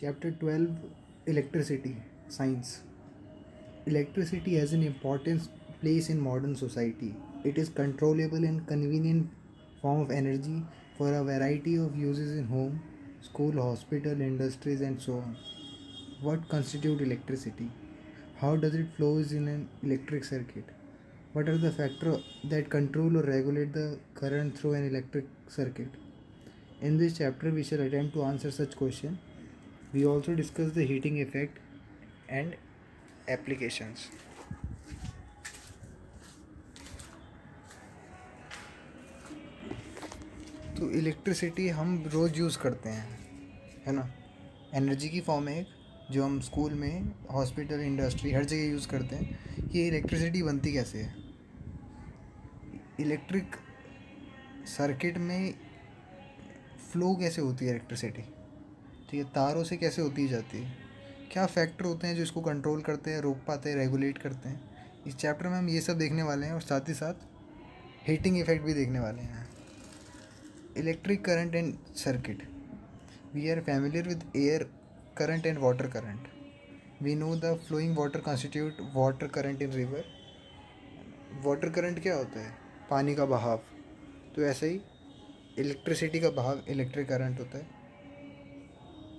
Chapter 12, Electricity Science. Electricity has an important place in modern society. It is controllable and convenient form of energy for a variety of uses in home, school, hospital, industries and so on. What constitutes electricity? How does it flows in an electric circuit? What are the factors that control or regulate the current through an electric circuit? In this chapter, we shall attempt to answer such questions. We also discuss the heating effect and applications. तो electricity हम रोज़ use करते हैं, है ना। Energy की form है एक, जो हम स्कूल में, हॉस्पिटल, इंडस्ट्री हर जगह यूज़ करते हैं। ये इलेक्ट्रिसिटी बनती कैसे है? इलेक्ट्रिक सर्किट में फ्लो कैसे होती है इलेक्ट्रिसिटी, ठीक है, तारों से कैसे होती जाती है, क्या फैक्टर होते हैं जो इसको कंट्रोल करते हैं, रोक पाते हैं, रेगुलेट करते हैं। इस चैप्टर में हम ये सब देखने वाले हैं और साथ ही साथ हीटिंग इफेक्ट भी देखने वाले हैं। Electric current and circuit. We are familiar with air current and water current. We know the flowing water constitute water current in river. Water current क्या होता है? पानी का बहाव। तो ऐसे ही इलेक्ट्रिसिटी का बहाव इलेक्ट्रिक करंट होता है।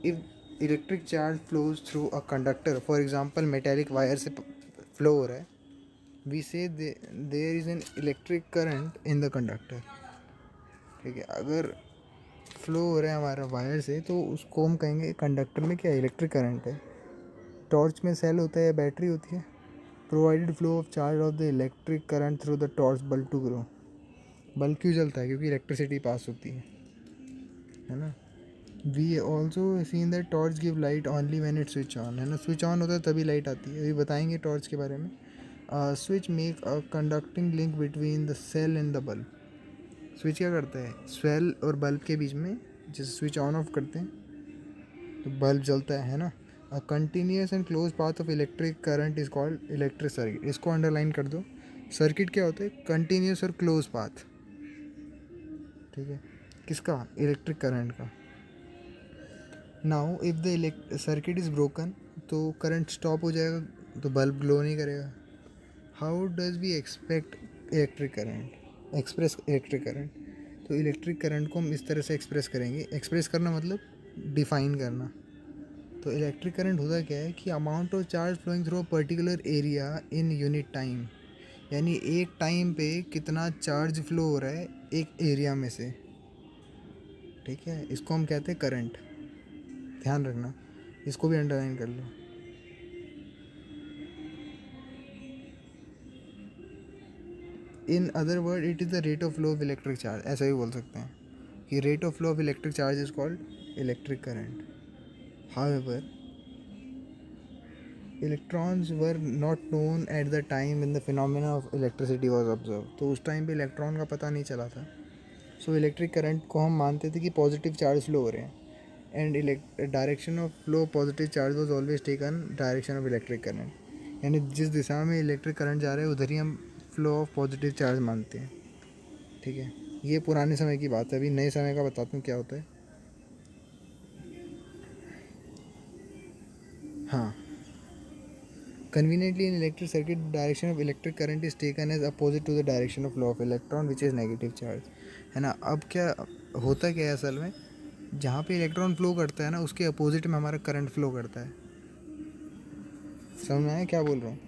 If electric charge flows through a conductor, for example metallic wire से फ्लो हो रहा है, we say there is an electric current in the conductor. ठीक है, अगर फ्लो हो रहा है हमारा वायर से, तो उसको हम कहेंगे कंडक्टर में क्या इलेक्ट्रिक करंट है। टॉर्च में सेल होता है या बैटरी होती है। Provided flow of charge of the electric current through the torch bulb to grow. Bulb क्यों जलता है? क्योंकि इलेक्ट्रिसिटी पास होती है ना। We also seen that torch give light only when it switch on, है ना। स्विच ऑन होता है तभी लाइट आती है। अभी बताएंगे टॉर्च के बारे में। Switch make a conducting link between the cell and the bulb. Switch क्या करता है? सेल और बल्ब के बीच में जैसे स्विच ऑन ऑफ करते हैं तो बल्ब जलता है ना। A continuous and close path of electric current is called electric circuit. इसको अंडरलाइन कर दो। सर्किट क्या होता है? कंटिन्यूस और क्लोज पाथ। ठीक है, किसका? इलेक्ट्रिक करंट का। Now if the circuit is broken, तो करंट स्टॉप हो जाएगा, तो बल्ब ग्लो नहीं करेगा। How does we expect electric current express electric current? तो इलेक्ट्रिक करंट को हम इस तरह से एक्सप्रेस करेंगे। एक्सप्रेस करना मतलब डिफाइन करना। तो इलेक्ट्रिक करंट होता क्या है कि amount of charge flowing through a particular area in unit time, यानी एक टाइम पे कितना चार्ज फ्लो हो रहा है एक एरिया में से। ठीक है, इसको हम कहते हैं करंट। ध्यान रखना, इसको भी अंडरलाइन कर लो। In other word it is the rate of flow of electric charge. ऐसा भी बोल सकते हैं कि rate of flow of electric charge is called electric current. However, electrons were not known at the time when the phenomena of electricity was observe. तो उस time पे electron का पता नहीं चला था। सो इलेक्ट्रिक करंट को हम मानते थे कि पॉजिटिव चार्ज फ्लो हो रहे हैं, and direction of flow positive charge was always taken direction of electric current. यानी जिस दिशा में इलेक्ट्रिक करंट जा रहा है उधर ही हम फ्लो ऑफ पॉजिटिव चार्ज मानते हैं। ठीक है, ये पुराने समय की बात है। अभी नए समय का बताता हूँ क्या होता है। हाँ, conveniently in electric circuit the direction of electric current is taken as opposite to the direction of flow of electron which is negative charge, है ना। अब क्या होता क्या है असल में, जहाँ पे इलेक्ट्रॉन फ्लो करता है ना उसके अपोजिट में हमारा करंट फ्लो करता है। समझ में आया क्या बोल रहा हूँ?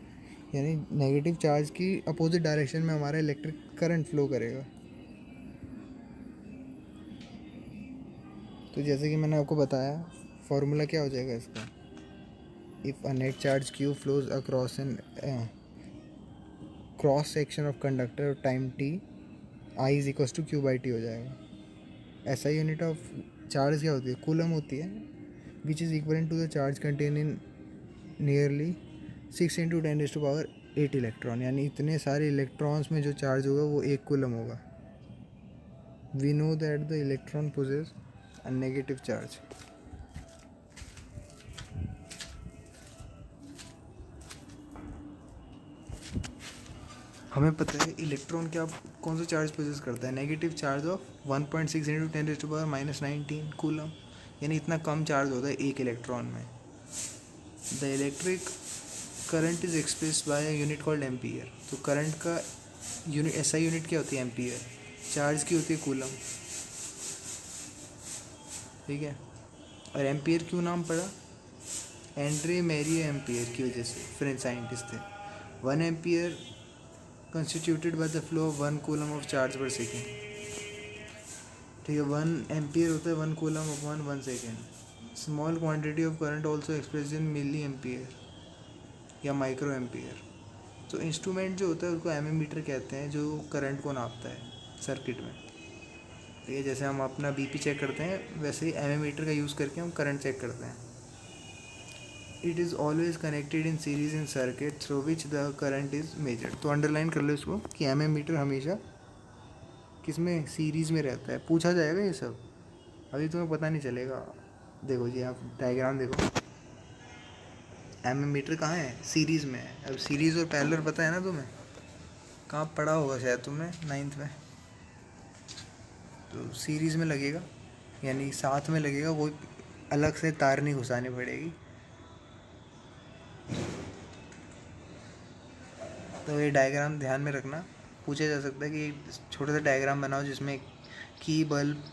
यानी नेगेटिव चार्ज की अपोजिट डायरेक्शन में हमारा इलेक्ट्रिक करंट फ्लो करेगा। तो जैसे कि मैंने आपको बताया, फॉर्मूला क्या हो जाएगा इसका। If a net charge Q flows across an cross section of conductor time T, I is equals to Q by T हो जाएगा। ऐसा यूनिट ऑफ चार्ज क्या होती है? कूलम होती है, which is equal to the charge contain in nearly 6 × 10⁻⁸ electron. यानी इतने सारे इलेक्ट्रॉन्स में जो चार्ज होगा वो 1 कूलम होगा। We know that the electron possess a negative charge. हमें पता है इलेक्ट्रॉन क्या कौन सा चार्ज पोजेस करता है? Negative charge of 1.6 × 10⁻⁻19 coulomb. यानी इतना कम चार्ज होता है एक इलेक्ट्रॉन में। The electric current is expressed by a unit called ampere. तो करंट का यूनिट, ऐसा यूनिट क्या होती है एम्पियर, चार्ज की होती है कूलम, ठीक है। और एम्पियर क्यों नाम पड़ा, एंड्रे मैरिए एम्पियर की वजह से, फ्रेंच साइंटिस्ट थे। 1 ampere constituted by the flow of 1 coulomb of charge per second, ठीक है। 1 एम्पियर होता है 1 coulomb upon 1 second. Small quantity of current also express in milliampere या माइक्रो एम्पियर। तो इंस्ट्रूमेंट जो होता है उसको एमीमीटर कहते हैं, जो करंट को नापता है सर्किट में, ठीक है। जैसे हम अपना बीपी चेक करते हैं वैसे ही एमीमीटर का यूज़ करके हम करंट चेक करते हैं। It is always connected in series in circuit through which the current is measured. तो अंडरलाइन कर लो इसको कि एमीमीटर हमेशा किस में, सीरीज़ में रहता है। पूछा जाएगा ये सब, अभी तुम्हें पता नहीं चलेगा। देखो जी, आप डायग्राम देखो, एमीमीटर कहाँ है, सीरीज़ में है। अब सीरीज़ और पैरेलल पता है ना तुम्हें, कहाँ पढ़ा होगा शायद तुमने 9th में। तो सीरीज़ में लगेगा यानी साथ में लगेगा, कोई अलग से तार नहीं घुसानी पड़ेगी। तो ये डायग्राम ध्यान में रखना, पूछा जा सकता है कि छोटा सा डायग्राम बनाओ जिसमें की, बल्ब,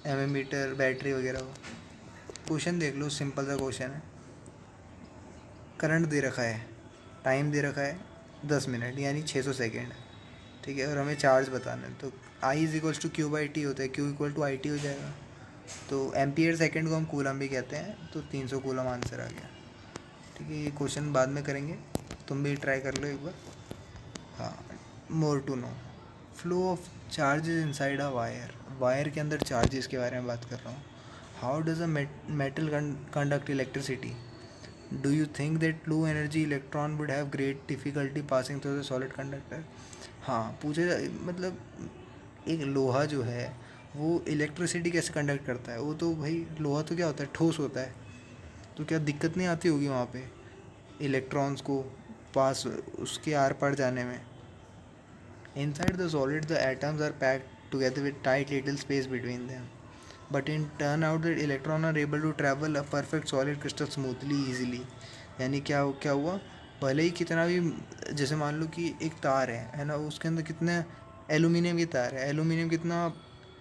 एमीमीटर, बैटरी वगैरह हो। क्वेश्चन देख लो, सिंपल सा क्वेश्चन है। करंट दे रखा है, टाइम दे रखा है 10 मिनट यानी 600 सेकेंड, ठीक है। और हमें चार्ज बताना है, तो I is equals to Q by T होता है, Q equal to I T हो जाएगा। तो एम्पियर सेकेंड को हम कूलम भी कहते हैं, तो 300 कूलम आंसर आ गया, ठीक है। ये क्वेश्चन बाद में करेंगे, तुम भी ट्राई कर लो एक बार। हाँ, more to know, flow of charges inside a wire, wire के अंदर चार्जेस के बारे में बात कर रहा हूँ। How does a metal conduct electricity, do you think that low energy electron would have great difficulty passing through the solid conductor. हाँ, पूछे मतलब एक लोहा जो है वो इलेक्ट्रिसिटी कैसे कंडक्ट करता है, वो तो भाई लोहा तो क्या होता है, ठोस होता है। तो क्या दिक्कत नहीं आती होगी वहाँ पे इलेक्ट्रॉन्स को पास उसके आर पार जाने में। Inside the solid the atoms are packed together with tight little space between them, but in turn out that electron are able to travel a perfect solid crystal smoothly easily. यानी क्या हुआ, भले ही कितना भी, जैसे मान लो कि एक तार है ना, उसके अंदर कितने एलुमिनियम की तार है, एलुमिनियम कितना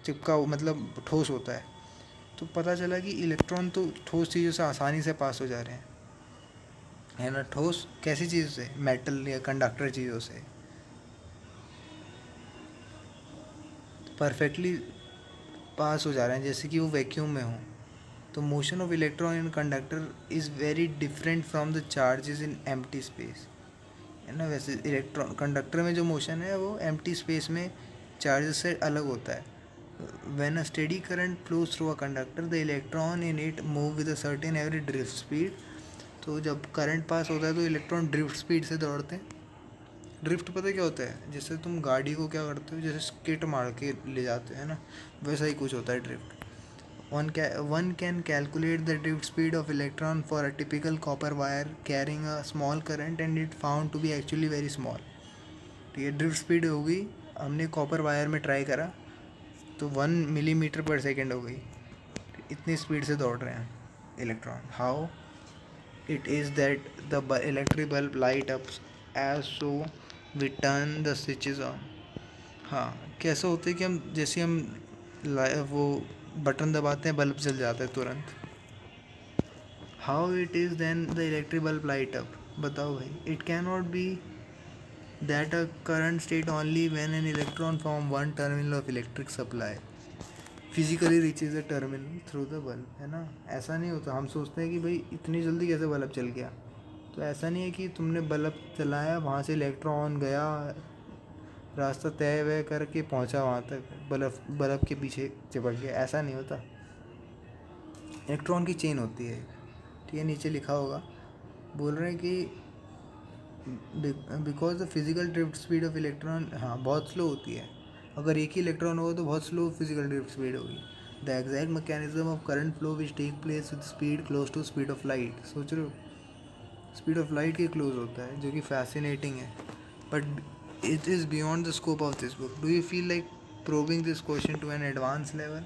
चिपका मतलब ठोस होता है। तो पता चला कि इलेक्ट्रॉन तो ठोस चीज़ों से आसानी से पास हो जा रहे हैं, है ना। ठोस कैसी चीज़ से, मेटल या कंडक्टर चीज़ों से परफेक्टली पास हो जा रहे हैं, जैसे कि वो वैक्यूम में हो। तो motion of electron in conductor is very different from the charges in empty space, है ना। वैसे इलेक्ट्रॉन कंडक्टर में जो मोशन है वो एम्प्टी स्पेस में चार्जेस से अलग होता है। When a steady current flows through a conductor the electron in it move with a certain average drift speed. तो जब करंट पास होता है तो इलेक्ट्रॉन ड्रिफ्ट स्पीड से दौड़ते हैं। ड्रिफ्ट पता है क्या होता है, जैसे तुम गाड़ी को क्या करते हो, जैसे स्किट मार के ले जाते हैं ना, वैसा ही कुछ होता है drift. One can calculate the drift speed of electron for a typical copper wire carrying a small current and it found to be actually very small। ठीक है, ड्रिफ्ट स्पीड हो गई, हमने कॉपर वायर में ट्राई करा तो 1 millimetre पर second हो गई, इतनी स्पीड से दौड़ रहे हैं electron. How it is that the electric bulb light up as so we turn the switches on. हाँ, कैसे होते हैं कि हम जैसे हम वो बटन दबाते हैं बल्ब जल जाता है तुरंत। How it is then the electric bulb light up, बताओ भाई। It can not be that a current state only when an electron from one terminal of electric supply physically reaches a terminal through the bulb, है ना। ऐसा नहीं होता, हम सोचते हैं कि भाई इतनी जल्दी कैसे बल्ब चल गया। तो ऐसा नहीं है कि तुमने बल्ब जलाया, वहाँ से इलेक्ट्रॉन गया, रास्ता तय वय करके पहुंचा वहाँ तक, बल्ब के पीछे चिपक गया, ऐसा नहीं होता। इलेक्ट्रॉन की चेन होती है, ठीक है, नीचे लिखा होगा। बोल रहे हैं कि because the physical drift speed of electron, हाँ, बहुत स्लो होती है। अगर एक ही इलेक्ट्रॉन होगा तो बहुत स्लो फिजिकल ड्रिफ्ट स्पीड होगी। The exact mechanism of current flow which take place with speed close to speed of light. सोच रहे हो, स्पीड ऑफ लाइट के क्लोज होता है, जो कि फैसिनेटिंग है, but it is beyond the scope of this book. Do you feel like probing this question to an advanced level,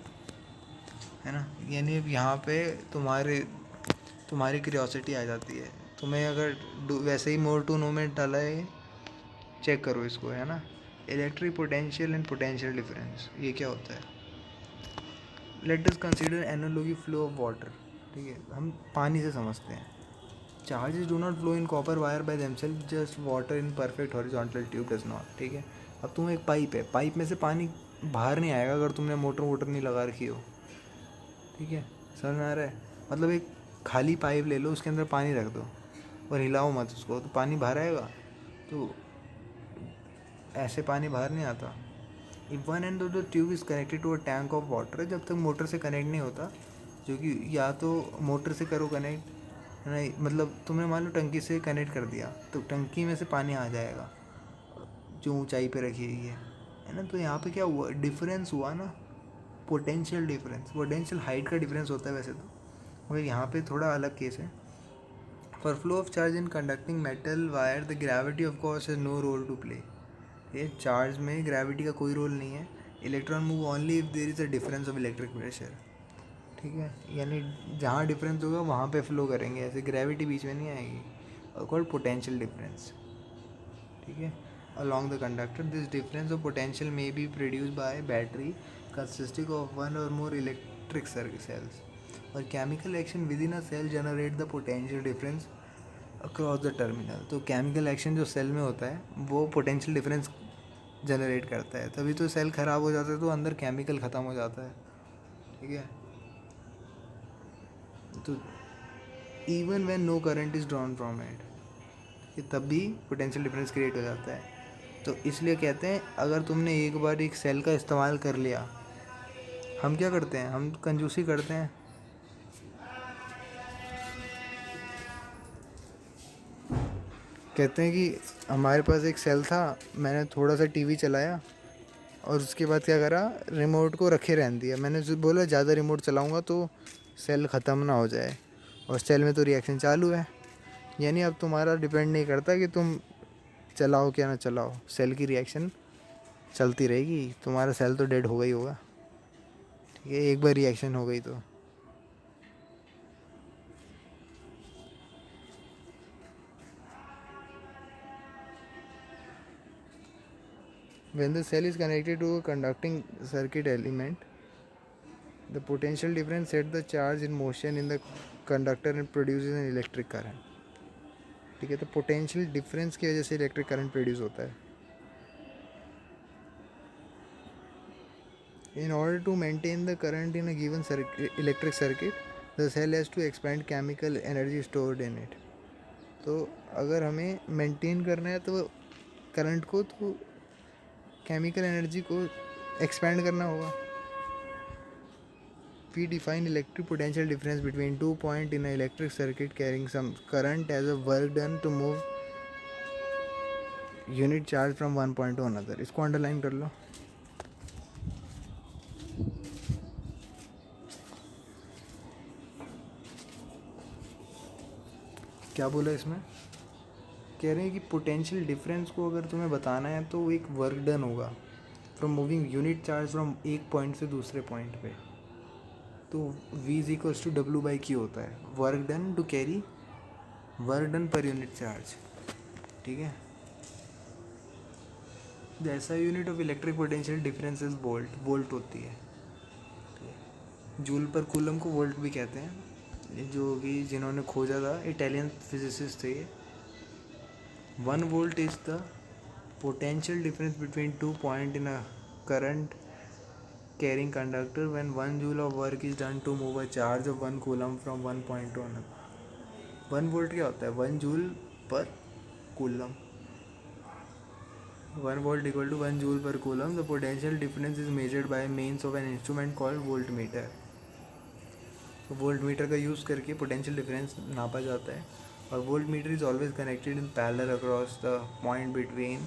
है ना। यानी अब यहाँ पे तुम्हारी क्यूरियोसिटी आ जाती है। तुम्हें अगर वैसे ही मोर टू नो में डाला है, चेक करो इसको, है ना। Electric potential and potential difference, ये क्या होता है। Let us consider analogy flow of water. ठीक है, हम पानी से समझते हैं। Charges do not flow in copper wire by themselves, just water in perfect horizontal tube does not. ठीक है, अब तुम एक पाइप है, पाइप में से पानी बाहर नहीं आएगा अगर तुमने मोटर वोटर नहीं लगा रखी हो। ठीक है, समझ में आ रहा है। मतलब एक खाली पाइप ले लो, उसके अंदर पानी रख दो और हिलाओ मत उसको, तो पानी बाहर आएगा। तो ऐसे पानी बाहर नहीं आता। If one end of the tube is connected to a tank of water, जब तक मोटर से कनेक्ट नहीं होता, जो कि या तो मोटर से करो कनेक्ट, है ना। मतलब तुमने मान लो टंकी से कनेक्ट कर दिया, तो टंकी में से पानी आ जाएगा जो ऊंचाई पे रखी हुई है ना। तो यहाँ पे क्या हुआ, डिफरेंस हुआ ना, पोटेंशियल डिफरेंस। पोटेंशियल हाइट का डिफरेंस होता है वैसे तो, मगर यहाँ पे थोड़ा अलग केस है। For flow of charge in conducting metal wire, the gravity of course has no role to play. ये चार्ज में ग्रेविटी का कोई रोल नहीं है। Electron move only if there is a difference of electric pressure. ठीक है, यानी जहाँ डिफरेंस होगा वहाँ पे फ्लो करेंगे, ऐसे ग्रेविटी बीच में नहीं आएगी। और कॉल्ड पोटेंशियल डिफरेंस। ठीक है, along the conductor, this difference of potential may be produced by battery consisting of one or more electric cells, और chemical action within a cell generate the potential difference across the terminal। तो chemical action जो cell में होता है वो potential difference generate करता है, तभी तो सेल ख़राब हो जाता है, तो अंदर केमिकल ख़त्म हो जाता है। ठीक है, तो even when no current is drawn from it, तब भी पोटेंशियल डिफरेंस क्रिएट हो जाता है। तो इसलिए कहते हैं अगर तुमने एक बार एक सेल का इस्तेमाल कर लिया, हम क्या करते हैं, हम कंजूसी करते हैं। कहते हैं कि हमारे पास एक सेल था, मैंने थोड़ा सा टीवी चलाया और उसके बाद क्या करा, रिमोट को रखे रहने दिया। मैंने बोला ज़्यादा रिमोट चलाऊंगा तो सेल ख़त्म ना हो जाए, और सेल में तो रिएक्शन चालू है। यानी अब तुम्हारा डिपेंड नहीं करता कि तुम चलाओ क्या ना चलाओ, सेल की रिएक्शन चलती रहेगी, तुम्हारा सेल तो डेड होगा ही होगा। ठीक है, एक बार रिएक्शन हो गई तो। When the cell is connected to a conducting circuit element, the potential difference sets the charge in motion in the conductor and produces an electric current। ठीक है, तो पोटेंशियल डिफरेंस की वजह से इलेक्ट्रिक करंट प्रोड्यूस होता है। In order to maintain the current in a given electric circuit, the cell has to expand chemical energy stored in it। तो अगर हमें मेंटेन करना है तो करंट को, तो केमिकल एनर्जी को एक्सपेंड करना होगा। We define electric potential difference between 2 points in an electric circuit carrying some current as a work done to move unit charge from one point to another। इसको underline कर लो। क्या बोला इसमें, कह रहे हैं कि पोटेंशियल डिफरेंस को अगर तुम्हें बताना है तो एक वर्क डन होगा from moving unit charge from एक पॉइंट से दूसरे पॉइंट पे। तो V is equals to W/Q होता है, work done to carry work done per unit charge. ठीक है, जैसा unit of electric potential difference is volt, volt होती है। जूल पर कूलम को वोल्ट भी कहते हैं, जो कि जिन्होंने खोजा था इटालियन फिजिसिस्ट थे। 1 volt is the potential difference between 2 points in a current carrying conductor when 1 joule of work is done to move a charge of 1 coulomb from one point to another। 1 volt क्या होता है, 1 joule पर coulomb. 1 volt equal to 1 joule per coulomb। The potential difference is measured by means of an instrument called voltmeter। तो voltmeter का use करके potential difference नापा जाता है, और voltmeter is always connected in parallel across the point between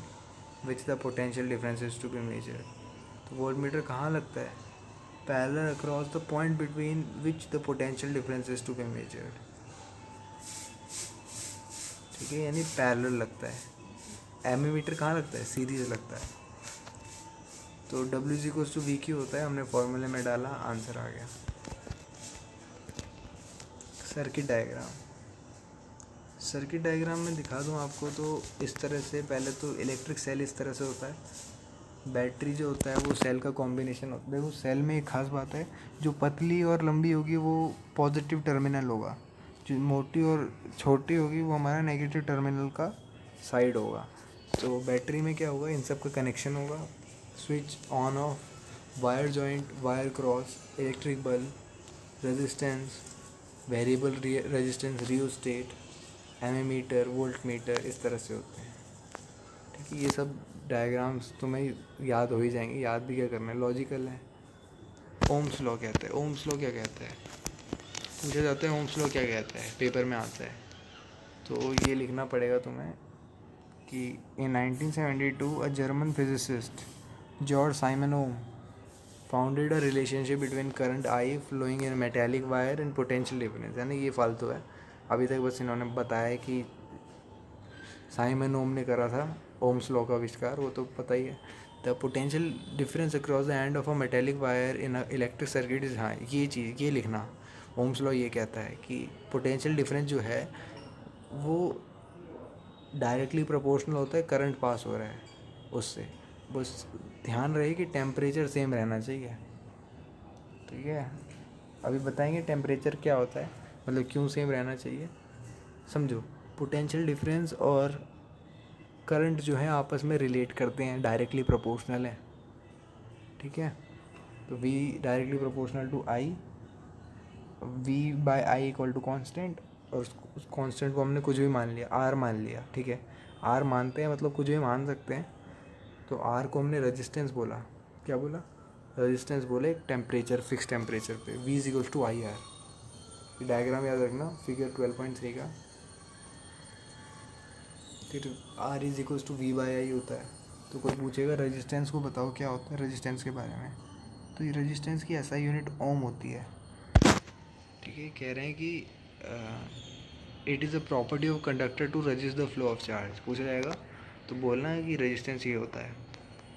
which the potential difference is to be measured. तो voltmeter कहाँ लगता है, parallel across the point between which the potential difference is to be measured. ठीक है, यानी parallel लगता है। एमीमीटर कहाँ लगता है, सीरीज लगता है। तो W = VQ होता है, हमने फॉर्मूले में डाला, आंसर आ गया। Circuit diagram. सर्किट डायग्राम में दिखा दूँ आपको तो इस तरह से, पहले तो इलेक्ट्रिक सेल इस तरह से होता है, बैटरी जो होता है वो सेल का कॉम्बिनेशन होता है। देखो सेल में एक खास बात है, जो पतली और लंबी होगी वो पॉजिटिव टर्मिनल होगा, जो मोटी और छोटी होगी वो हमारा नेगेटिव टर्मिनल का साइड होगा। तो बैटरी में क्या होगा, इन सब का कनेक्शन होगा, switch on off, wire joint, wire cross, electric bulb, resistance, variable resistance, rheostat, ammeter, volt meter, इस तरह से होते हैं। ठीक है, ये सब डायग्राम्स तुम्हें याद हो ही जाएंगे, याद भी क्या करना है, लॉजिकल है। ओम्स लॉ कहते हैं, ओम्स लॉ क्या कहता है, पूछा जाता है ओम्स लॉ क्या कहता है, पेपर में आता है। तो ये लिखना पड़ेगा तुम्हें कि in 1972 a German physicist George Simon Ohm founded a relationship between current I flowing in metallic wire and potential difference. यानी ये फालतू है, अभी तक बस इन्होंने बताया कि साइमन ओम ने करा था ओम्स लॉ का आविष्कार, वो तो पता ही है। The potential difference across the end of a metallic wire in a electric circuit is, हाँ ये चीज़ ये लिखना, ओम्स लॉ ये कहता है कि पोटेंशियल डिफरेंस जो है वो डायरेक्टली प्रोपोर्शनल होता है करंट पास हो रहा है उससे। बस ध्यान रहे कि टेम्परेचर सेम रहना चाहिए। ठीक है, अभी बताएंगे टेम्परेचर क्या होता है, मतलब क्यों सेम रहना चाहिए, समझो। पोटेंशियल डिफरेंस और करंट जो है आपस में रिलेट करते हैं, डायरेक्टली प्रोपोर्शनल है। ठीक है, तो V directly proportional to I, V by I equal to constant, और उस कॉन्स्टेंट को हमने कुछ भी मान लिया, R मान लिया। ठीक है, R मानते हैं मतलब कुछ भी मान सकते हैं, तो R को हमने रेजिस्टेंस बोला। क्या बोला, रेजिस्टेंस बोले टेम्परेचर, फिक्स टेम्परेचर पे। V is equal to I R. Diagram याद रखना फिगर 12.3 का, फिर R is equal to V by I होता है। तो कोई पूछेगा रेजिस्टेंस को बताओ क्या होता है, रेजिस्टेंस के बारे में, तो ये रेजिस्टेंस की ऐसा यूनिट ओम होती है। ठीक है, कह रहे हैं कि it is a property of conductor to resist the flow of charge, पूछा जाएगा तो बोलना है कि रेजिस्टेंस ये होता है।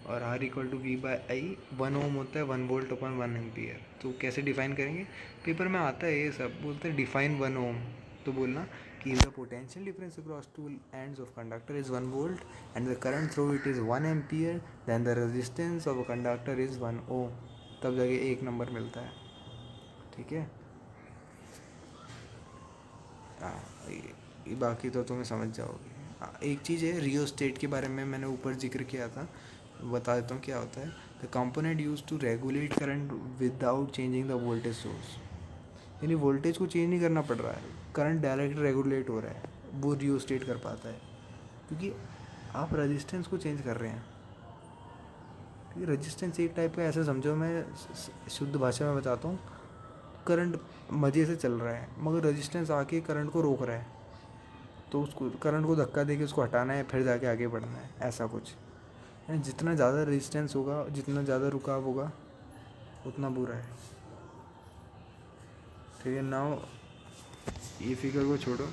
और R equal to V by I, 1 ohm होता है 1 वोल्ट अपन 1 एम्पियर। तो कैसे डिफाइन करेंगे, पेपर में आता है ये सब, बोलते हैं डिफाइन 1 ओम। तो बोलना कि the potential difference across two ends of conductor is 1 volt and the current through it is 1 ampere, then the resistance of a conductor is 1 ohm. तब जाके 1 नंबर मिलता है। ठीक है, बाकी तो तुम्हें समझ जाओगे। एक चीज़ है रियोस्टेट के बारे में, मैंने ऊपर जिक्र किया था, बता देता हूँ क्या होता है। The component use to regulate current without changing the voltage source, यानी वोल्टेज को चेंज नहीं करना पड़ रहा है, करंट डायरेक्ट रेगुलेट हो रहा है, वो रियोस्टेट कर पाता है, क्योंकि आप रेजिस्टेंस को चेंज कर रहे हैं। क्योंकि रेजिस्टेंस एक टाइप का, ऐसे समझो, मैं शुद्ध भाषा में बताता हूँ, करंट मज़े से चल रहा है मगर रेजिस्टेंस आके करंट को रोक रहा है, तो उसको करंट को धक्का देके उसको हटाना है, फिर जाके आगे बढ़ना है, ऐसा कुछ। यानी जितना ज़्यादा रेजिस्टेंस होगा, जितना ज़्यादा रुकाव होगा, उतना बुरा है। ठीक है, नाउ ये फिगर को छोड़ो,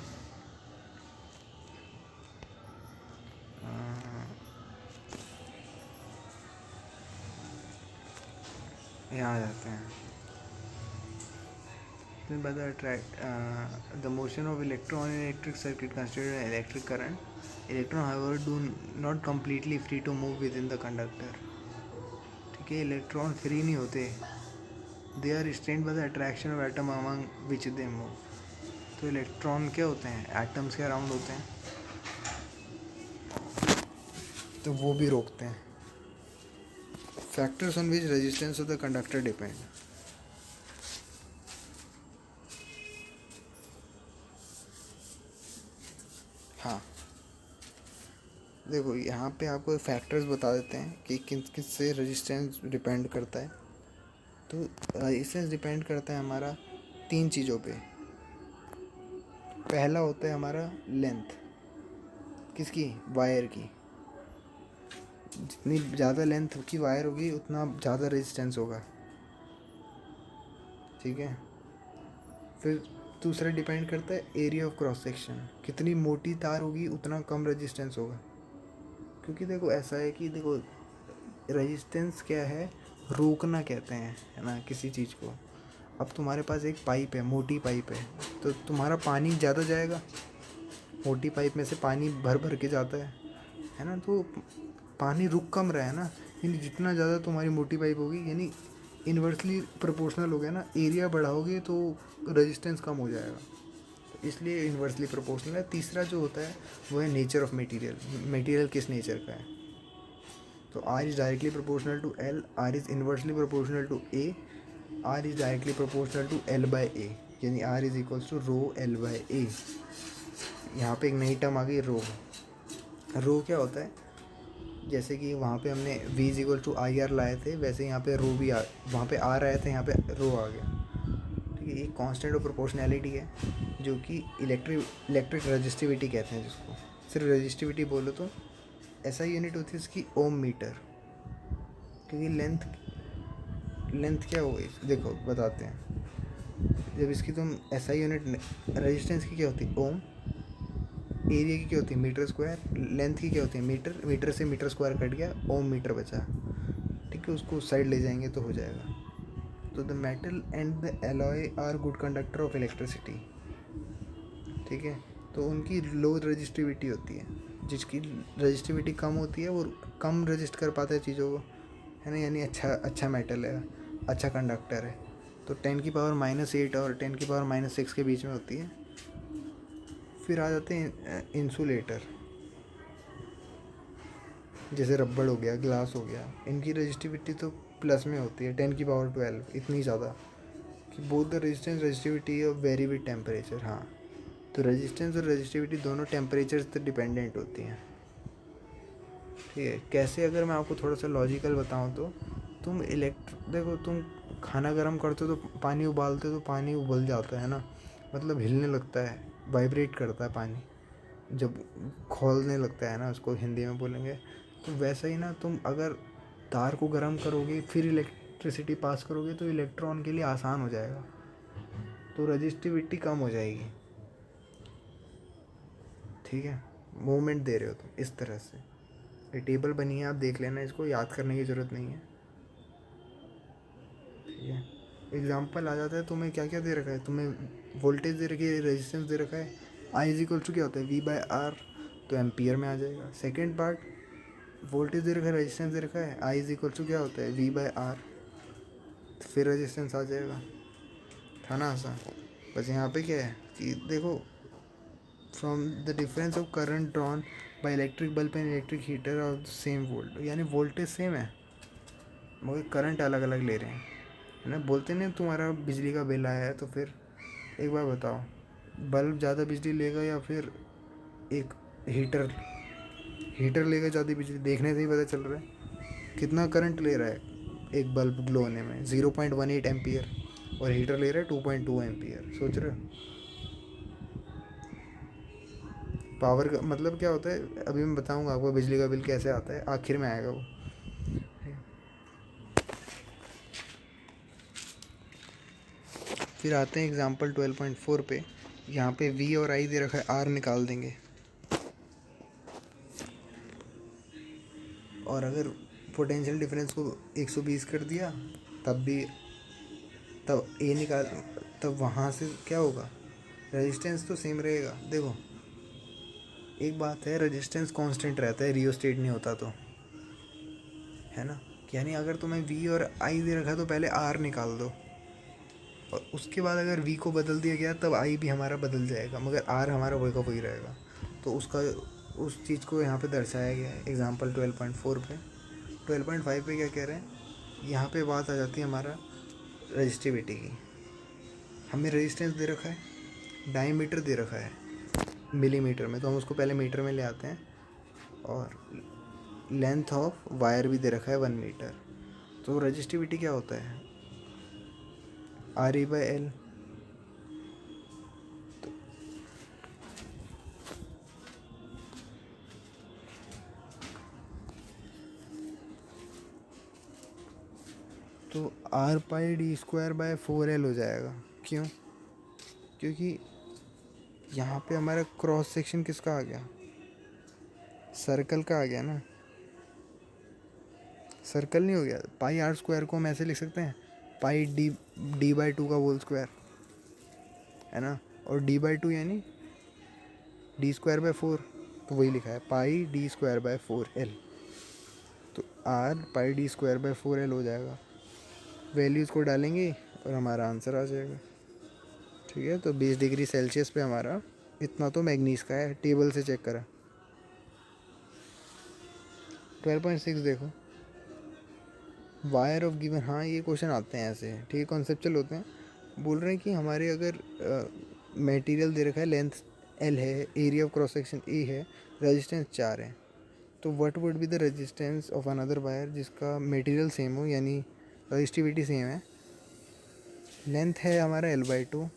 यहाँ आ जाते हैं। By the the motion of electron in electric circuit considered an electric current. Electron, however, do not completely free to move within the conductor. ठीक है, इलेक्ट्रॉन फ्री नहीं होते, they are restrained by the attraction of atom among which they move. तो electron क्या होते हैं, atoms के around होते हैं, तो वो भी रोकते हैं। Factors on which resistance of the conductor depend. हाँ, देखो यहाँ पे आपको फैक्टर्स बता देते हैं कि किस किस से रेजिस्टेंस डिपेंड करता है। तो रेजिस्टेंस डिपेंड करता है हमारा 3 चीज़ों पे। पहला होता है हमारा लेंथ, किसकी, वायर की। जितनी ज़्यादा लेंथ की वायर होगी उतना ज़्यादा रेजिस्टेंस होगा। ठीक है, फिर दूसरा डिपेंड करता है एरिया ऑफ क्रॉस सेक्शन, कितनी मोटी तार होगी उतना कम रेजिस्टेंस होगा। क्योंकि देखो ऐसा है कि देखो रेजिस्टेंस क्या है, रोकना कहते हैं, है ना, किसी चीज़ को। अब तुम्हारे पास एक पाइप है, मोटी पाइप है, तो तुम्हारा पानी ज़्यादा जाएगा, मोटी पाइप में से पानी भर भर के जाता है ना, तो पानी रुक कम रहा है ना, यानी जितना ज़्यादा तुम्हारी मोटी पाइप होगी, यानी इन्वर्सली प्रोपोर्शनल हो गया ना, एरिया बढ़ाओगे तो रेजिस्टेंस कम हो जाएगा, तो इसलिए इन्वर्सली प्रोपोर्शनल है। तीसरा जो होता है वो है नेचर ऑफ मटेरियल, मटेरियल किस नेचर का है। तो R is directly proportional to L, R is inversely proportional to A, R is directly proportional to L by A, यानी R is equals to rho L by A. यहाँ पे एक नई term आ गई रो। रो क्या होता है, जैसे कि वहाँ पे हमने v is equal to I R लाए थे, वैसे यहाँ पे रो भी वहाँ पे आर आए थे, यहाँ पे रो आ गया। ठीक है, ये कांस्टेंट ऑफ प्रोपोर्शनैलिटी है, जो कि इलेक्ट्रिक रजिस्टिविटी कहते हैं जिसको। सिर्फ रजिस्टिविटी बोलो तो ऐसा यूनिट होती है इसकी ओम मीटर, क्योंकि लेंथ क्या हो गई देखो बताते हैं। जब इसकी तुम ऐसा यूनिट, रेजिस्टेंस की क्या होती है ओम, एरिया की क्या होती है मीटर स्क्वायर, लेंथ की क्या होती है मीटर, मीटर से मीटर स्क्वायर कट गया, ओम मीटर बचा। ठीक है, उसको उस साइड ले जाएंगे तो हो जाएगा। तो the metal and the alloy are good conductor of electricity. ठीक है, तो उनकी लो रजिस्टिविटी होती है, जिसकी रजिस्टिविटी कम होती है वो कम रजिस्ट कर पाता है चीज़ों को, है ना, यानी अच्छा मेटल है, अच्छा कंडक्टर है। तो 10⁻⁻8 और 10⁻⁻6 के बीच में होती है। फिर आ जाते हैं इंसुलेटर, जैसे रबड़ हो गया, ग्लास हो गया, इनकी रजिस्टिविटी तो प्लस में होती है 10⁻12, इतनी ज़्यादा कि both the resistance resistivity of very with temperature. हाँ, तो रेजिस्टेंस और रजिस्टिविटी दोनों टेम्परेचर से डिपेंडेंट होती हैं। ठीक है, कैसे, अगर मैं आपको थोड़ा सा लॉजिकल बताऊँ तो देखो तुम खाना गर्म करते हो तो पानी उबालते हो तो पानी उबल जाता है ना, मतलब हिलने लगता है, वाइब्रेट करता है पानी, जब खौलने लगता है ना, उसको हिंदी में बोलेंगे। तो वैसा ही ना, तुम अगर तार को गर्म करोगे फिर इलेक्ट्रिसिटी पास करोगे तो इलेक्ट्रॉन के लिए आसान हो जाएगा, तो रजिस्टिविटी कम हो जाएगी। ठीक है, मूवमेंट दे रहे हो तुम इस तरह से। ये टेबल बनी है, आप देख लेना, इसको याद करने की ज़रूरत नहीं है। ठीक है, एग्जाम्पल आ जाता है, तुम्हें क्या क्या दे रखा है, तुम्हें वोल्टेज दे रखी है, रेजिस्टेंस दे रखा है, आई इज इक्वल टू क्या होता है वी बाई आर, तो एम्पियर में आ जाएगा। सेकेंड पार्ट, वोल्टेज दे रखा है, रेजिस्टेंस दे रखा है, आई इज इक्वल टू क्या होता है वी बाई आर, फिर रेजिस्टेंस आ जाएगा। था ना आसान। बस यहाँ पे क्या है कि देखो, from the difference of current drawn by electric bulb and electric heater of same volt, यानी वोल्टेज सेम है मगर करंट अलग अलग ले रहे हैं, है ना। बोलते नहीं तुम्हारा बिजली का बिल आया है, तो फिर एक बार बताओ, बल्ब ज़्यादा बिजली लेगा या फिर एक हीटर लेगा ज़्यादा बिजली, देखने से ही पता चल रहा है कितना करंट ले रहा है। एक बल्ब ग्लो होने में 0.18 एम्पियर और हीटर ले रहा है 2.2 एम्पियर, सोच रहे हो पावर का मतलब क्या होता है। अभी मैं बताऊंगा आपको बिजली का बिल कैसे आता है, आखिर में आएगा वो। फिर आते हैं एग्जांपल 12.4 पे। यहाँ पे V और I दे रखा है, R निकाल देंगे। और अगर पोटेंशियल डिफरेंस को 120 कर दिया तब A निकाल, तब वहाँ से क्या होगा, रेजिस्टेंस तो सेम रहेगा। देखो एक बात है, रेजिस्टेंस कांस्टेंट रहता है, रियोस्टेट नहीं होता तो, है ना। यानी अगर तुम्हें V और I दे रखा है तो पहले R निकाल दो, और उसके बाद अगर V को बदल दिया गया तब I भी हमारा बदल जाएगा, मगर R हमारा वही का वही रहेगा। तो उस चीज़ को यहाँ पे दर्शाया गया है एग्जांपल 12.4 पे। 12.5 पे क्या कह रहे हैं, यहाँ पे बात आ जाती है हमारा रजिस्टिविटी की। हमें रेजिस्टेंस दे रखा है, डायमीटर दे रखा है मिलीमीटर में, तो हम उसको पहले मीटर में ले आते हैं, और लेंथ ऑफ वायर भी दे रखा है 1 मीटर। तो रजिस्टिविटी क्या होता है RE/L। तो R πd²/4L हो जाएगा। क्यों, क्योंकि यहाँ पे हमारा क्रॉस सेक्शन किसका आ गया, सर्कल का आ गया ना, सर्कल नहीं हो गया। πr² को हम ऐसे लिख सकते हैं, पाई d/2 का होल स्क्वायर है ना, और d/2 यानी d²/4, तो वही लिखा है पाई d²/4l, तो r पाई d²/4l हो जाएगा। वैल्यूज़ को डालेंगे और हमारा आंसर आ जाएगा। ठीक है, तो 20 डिग्री सेल्सियस पे हमारा इतना तो मैग्नीज का है, टेबल से चेक करा। 12.6 देखो, वायर ऑफ गिवन, हाँ ये क्वेश्चन आते हैं ऐसे, ठीक है, कॉन्सेप्चुअल होते हैं। बोल रहे हैं कि हमारे अगर मटेरियल दे रखा है, लेंथ l है, area of cross section a है, रेजिस्टेंस 4 है, तो what would be the resistance of another wire जिसका मटेरियल सेम हो, यानी रजिस्टिविटी सेम है, लेंथ है हमारा l/2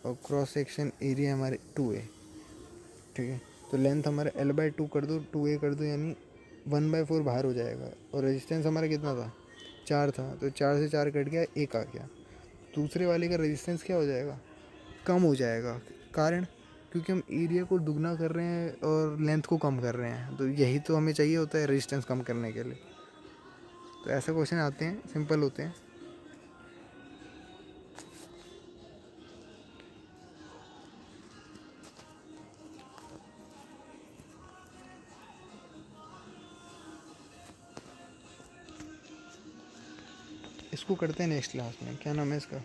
और क्रॉस सेक्शन एरिया हमारे 2a। ठीक है, तो लेंथ हमारा l/2 कर दो, 2a कर दो, यानी 1/4 बाहर हो जाएगा, और रेजिस्टेंस हमारा कितना था, 4 था, तो 4 से 4 कट गया, 1 आ गया। दूसरे वाले का रेजिस्टेंस क्या हो जाएगा, कम हो जाएगा। कारण, क्योंकि हम एरिया को दुगना कर रहे हैं और लेंथ को कम कर रहे हैं, तो यही तो हमें चाहिए होता है रेजिस्टेंस कम करने के लिए। तो ऐसे क्वेश्चन आते हैं, सिंपल होते हैं। इसको करते हैं नेक्स्ट क्लास में, क्या नाम है इसका,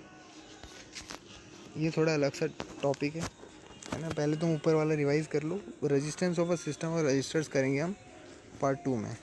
ये थोड़ा अलग सा टॉपिक है ना। पहले तुम ऊपर वाला रिवाइज कर लो, रेजिस्टेंस ऑफ अ सिस्टम और रजिस्टर्स करेंगे हम पार्ट 2 में।